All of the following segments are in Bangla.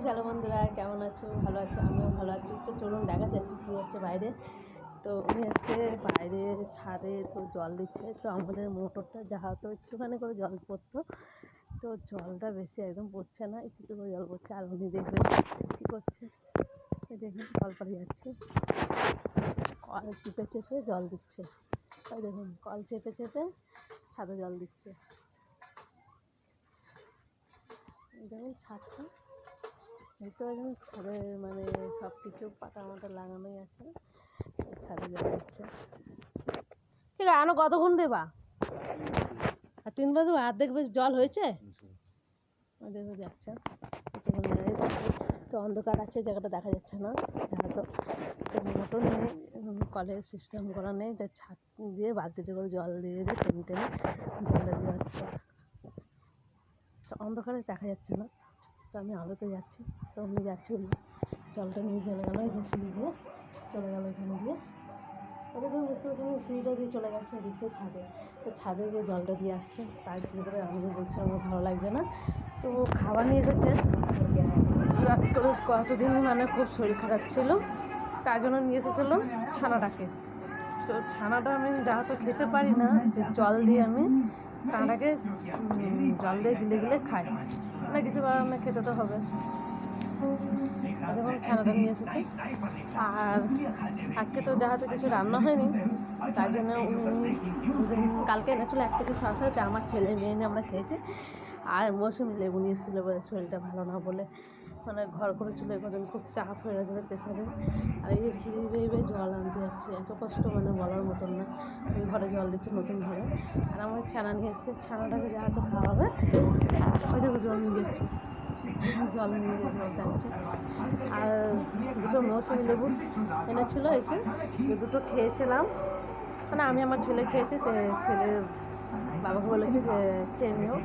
হ্যালো বন্ধুরা, কেমন আছো? ভালো আছো? আমিও ভালো আছি। তো চলুন দেখা যাচ্ছে কী হচ্ছে বাইরে। তো উনি আজকে বাইরে ছাদে তো জল দিচ্ছে। তো আমাদের মোটরটা যাহা তো একটুখানি করে জল পড়তো, তো জলটা বেশি একদম পড়ছে না, একটু করে জল পড়ছে। আর উনি দেখবেন কী করছে, দেখুন কল করে যাচ্ছে, কল চেপে চেপে জল দিচ্ছে। ওই দেখুন কল চেপে চেপে ছাদে জল দিচ্ছে। দেখুন ছাদটা দেখতে পাচ্ছেন, ছাদে মানে সব কিছু পাতা মাটা লাগানোই আছে, ছাদে জল দিচ্ছে। ঠিক আছে, আনো কতক্ষণ দেবা? আর 3 বাজে অর্ধেক বেশ জল হয়েছে, দেখে যাচ্ছে। তো অন্ধকার আছে, জায়গাটা দেখা যাচ্ছে না, যেহেতু মোটর নেই, কলের সিস্টেম করা নেই, তাই ছাদ দিয়ে বালতিতে করে জল দিয়ে টেনে টেনে জলটা দেওয়া হচ্ছে। তো অন্ধকারে দেখা যাচ্ছে না, তো আমি আলোতে যাচ্ছি। তো উনি যাচ্ছে, ওই জলটা নিয়ে চলে গেলো, এই যে সিঁড়ি দিয়ে চলে গেলো, এখানে দিয়ে ওটা তো দেখতে পাচ্ছেন সিঁড়িটা দিয়ে চলে গেছে ওদিকে ছাদে। তো ছাদে যে জলটা দিয়ে আসছে তার করে আমি বলছি আমার ভালো লাগছে না। তো খাবার নিয়ে এসেছে, রাত করে কতদিন মানে খুব শরীর খারাপ ছিল, তার জন্য নিয়ে এসেছিলো ছানাটাকে। তো ছানাটা আমি যা তো খেতে পারি না, যে জল দিয়ে আমি ছানাটাকে জল দিয়ে গিলে গিলে খাই না, কিছু করার না, খেতে তো হবে। দেখুন ছানাটা নিয়ে এসেছে। আর আজকে তো যাহাতে কিছু রান্না হয়নি, তাই জন্য উনি কালকে এনেছিলো 1 কেজি শসা, তো আমার ছেলে মেয়ে নিয়ে আমরা খেয়েছি। আর মৌসুমি লেবু নিয়ে এসেছিলো, শরীরটা ভালো না বলে, মানে ঘর করেছিল, এবার খুব চাপ হয়ে গেছিলো প্রেশারে। আর এই যে সিঁড়ি বেয়ে বেয়ে জল আনতে যাচ্ছে, এত কষ্ট মানে বলার মতন না। ওই ঘরে জল দিচ্ছে নতুন ঘরে। আর আমাদের ছানা নিয়ে এসছে, ছানাটাকে যাহাতে খাওয়া হবে, ওই দেখো জল নিয়ে যাচ্ছে, জল নিয়ে যে জল টানছে। আর দুটো মৌসুমি লেবু এনেছিলো, এই যে দুটো খেয়েছিলাম, মানে আমি আমার ছেলে খেয়েছি, তো ছেলের বাবাকে বলেছি যে খেয়ে নিও।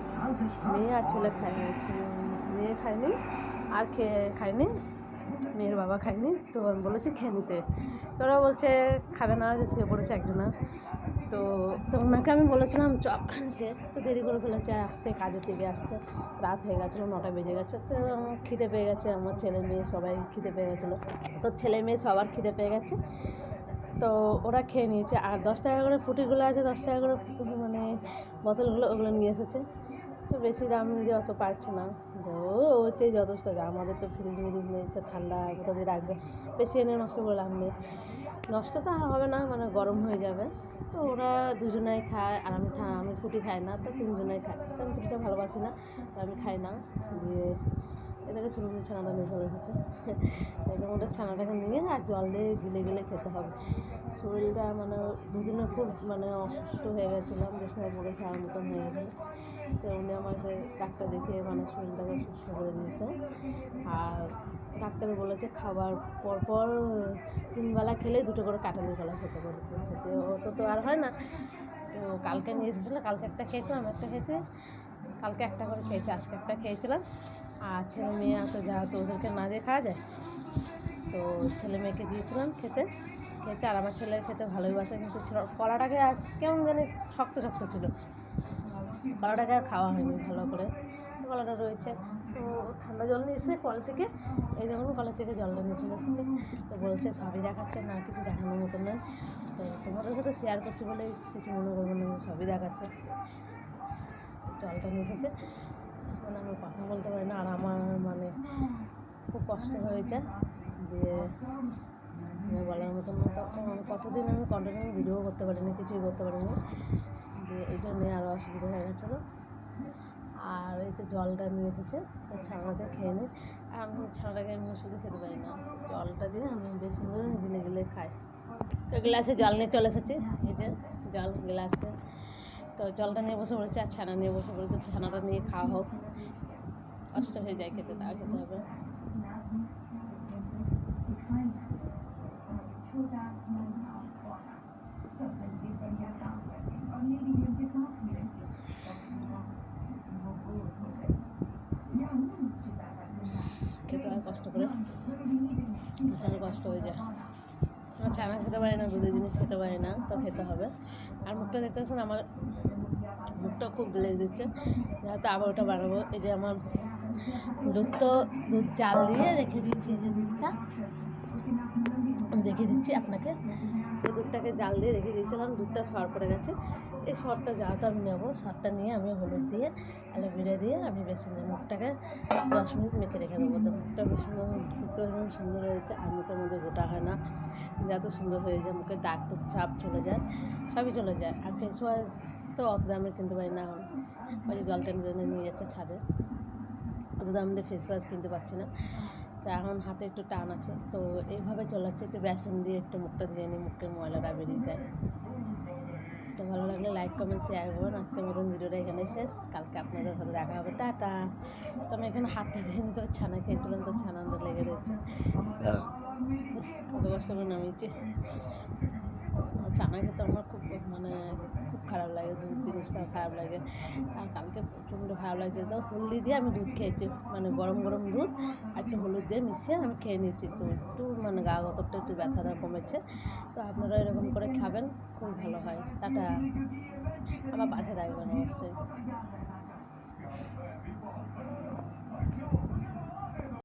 মেয়ে আর ছেলে মেয়ে খায়নি, আর খায়নি, মেয়ের বাবা খায়নি। তো আমি বলেছি খেয়ে নিতে, তো ওরা বলছে খাবে না, যে শুয়ে পড়েছে একজনা। তো ওনাকে আমি বলেছিলাম চপ আনতে, তো দেরি করে ফেলেছে আসতে, কাজের থেকে আসতে রাত হয়ে গেছিলো, 9টা বেজে গেছে। তো খিদে পেয়ে গেছে, আমার ছেলে মেয়ে সবাই খিদে পেয়ে গেছিলো। তো ছেলে মেয়ে সবার খিদে পেয়ে গেছে, তো ওরা খেয়ে নিয়েছে। আর 10 টাকা করে ফুটিগুলো আছে, 10 টাকা করে মানে বোতলগুলো, ওগুলো নিয়ে এসেছে। তো বেশি দাম দিয়ে অত পারছে না, তো ওইতেই যথেষ্ট। আমাদের তো ফ্রিজ মিরিজ নেই, তো ঠান্ডা কোথা দিয়ে রাখবে, বেশি এনে নষ্ট করে লাভ নেই, নষ্ট তো আর হবে না, মানে গরম হয়ে যাবে। তো ওরা দুজনেই খায়, আর আমি ফুটি খাই না, তো 3 জনেই খায়। তো আমি ফুটিটা ভালোবাসি না, তো আমি খাই না। দিয়ে এটাকে ছোটো ছানাটা নিয়ে চলে এসেছে, এরকম ওটা ছানাটাকে নিয়ে আর জল দিয়ে গিলে গিলে খেতে হবে। শরীরটা মানে দুদিনে খুব মানে অসুস্থ হয়ে গেছিলাম, বিছানায় পড়ে ছাড়ার মতন হয়ে গেছিলো। তো উনি আমাকে ডাক্তার দেখিয়ে মানে শরীরটাকে সুস্থ করে দিয়েছে। আর ডাক্তার বলেছে খাবার পরপর 3 বেলা খেলে 2টো করে কাঁঠালি কলা খেতে বলেছে। তো অত তো আর হয় না। তো কালকে নিয়ে এসেছিলো, কালকে একটা খেয়েছিলাম, একটা খেয়েছি, কালকে একটা করে খেয়েছি, আজকে একটা খেয়েছিলাম। আর ছেলে মেয়ে আছে, যা তো ওদেরকে না দিয়ে খাওয়া যায়, তো ছেলে মেয়েকে দিয়েছিলাম খেতে, খেয়েছে। আর আমার ছেলে খেতে ভালোই বাসে, কিন্তু কলাটাকে আর কেমন জানি শক্ত শক্ত ছিল, কলাটাকে আর খাওয়া হয়নি ভালো করে, কলাটা রয়েছে। তো ঠান্ডা জল নিয়ে এসে কল থেকে, এই দেখুন কলের থেকে জলটা নিয়ে চলে এসেছে। তো বলছে সবই দেখাচ্ছে, না কিছু দেখানোর মতো নয়, তো তোমাদের সাথে শেয়ার করছি বলে কিছু মনে করবো না, সবই দেখাচ্ছে। জলটা নিয়ে এসেছে, মানে আমি কথা বলতে পারি না, আর আমার মানে খুব কষ্ট হয়েছে, দিয়ে বলার মতন না। তখন কতদিন আমি কন্টিনিউ ভিডিও করতে পারিনি, কিছুই করতে পারিনি, দিয়ে এই জন্যে আরও অসুবিধা হয়ে গেছিলো। আর এই যে জলটা নিয়ে এসেছে, তো ছানাটা খেয়ে নিই। আর আমি ছানাটাকে এমনি শুধু খেতে পারি না, জলটা দিয়ে আমি বেশি করে গিলে গিলে খাই। তো গ্লাসে জল নিয়ে চলে এসেছি, এই যে জল গ্লাসে, তো জলটা নিয়ে বসে পড়েছি, আর ছানা নিয়ে বসে পড়েছি। ছানাটা নিয়ে খাওয়া হোক, কষ্ট হয়ে যায় খেতে, তা খেতে হবে। খেতে হয় কষ্ট করে, ভীষণ কষ্ট হয়ে যায়। আমার ছানা খেতে পারে না, দুধের জিনিস খেতে পারে না, তো খেতে হবে। আর মুখটা দেখতে পাচ্ছেন, আমার মুখটা খুব গলে দিচ্ছে, যেহেতু আবার ওটা বানাবো। এই যে আমার দুধ জাল দিয়ে রেখে দিয়েছি। এই যে দুধটা দেখিয়ে দিচ্ছি আপনাকে, এই দুধটাকে জাল দিয়ে রেখে দিয়েছিলাম, দুধটা সর পড়ে গেছে। এই সরটা যেহেতু আমি নেবো, সরটা নিয়ে আমি হলুদ দিয়ে অ্যালোভেরা দিয়ে আমি বেসনের মুখটাকে 10 মিনিট মেখে রেখে দেবো। তো মুখটা বেসনের মুখটা ভীষণ সুন্দর হয়েছে, আর মুখের মধ্যে গোটা হয় না, এত সুন্দর হয়ে যায়, মুখের দাগ টুক ছাপ চলে যায়, সবই চলে যায়। আর ফেস ওয়াশ তো অত দামের কিনতে পারি না এখন, ওই যে জল টেনে টেনে নিয়ে যাচ্ছে ছাদে, অত দামের ফেস ওয়াশ কিনতে পারছি না। তো এখন হাতে একটু টান আছে, তো এইভাবে চলাচ্ছে যে বেসন দিয়ে একটু মুখটা ধুয়ে নিই, মুখের ময়লাটা বেরিয়ে যায়। তো ভালো লাগলে লাইক কমেন্ট শেয়ার করুন। আজকের মতন ভিডিওটা এখানেই শেষ, কালকে আপনাদের সাথে দেখা হবে, টাটা। তো আমি এখানে হাতটা ধুয়ে নিতে ছানা খেয়েছিলাম, তো ছানা আনতে লেগে রয়েছে, কত কষ্ট করে নামিয়েছি। ছানা খেতে আমার খুব খুব খারাপ লাগে, দুধ জিনিসটাও খারাপ লাগে। আর কালকে প্রচণ্ড খারাপ লাগছে, তো হলদি দিয়ে আমি দুধ খেয়েছি, গরম গরম দুধ আর একটু হলুদ দিয়ে মিশিয়ে আমি খেয়ে নিয়েছি। তো একটু গা গতরটা একটু ব্যথাটা কমেছে। তো আপনারা এরকম করে খাবেন, খুব ভালো হয়। টাটা, আমার পাশে থাকবেন অবশ্যই।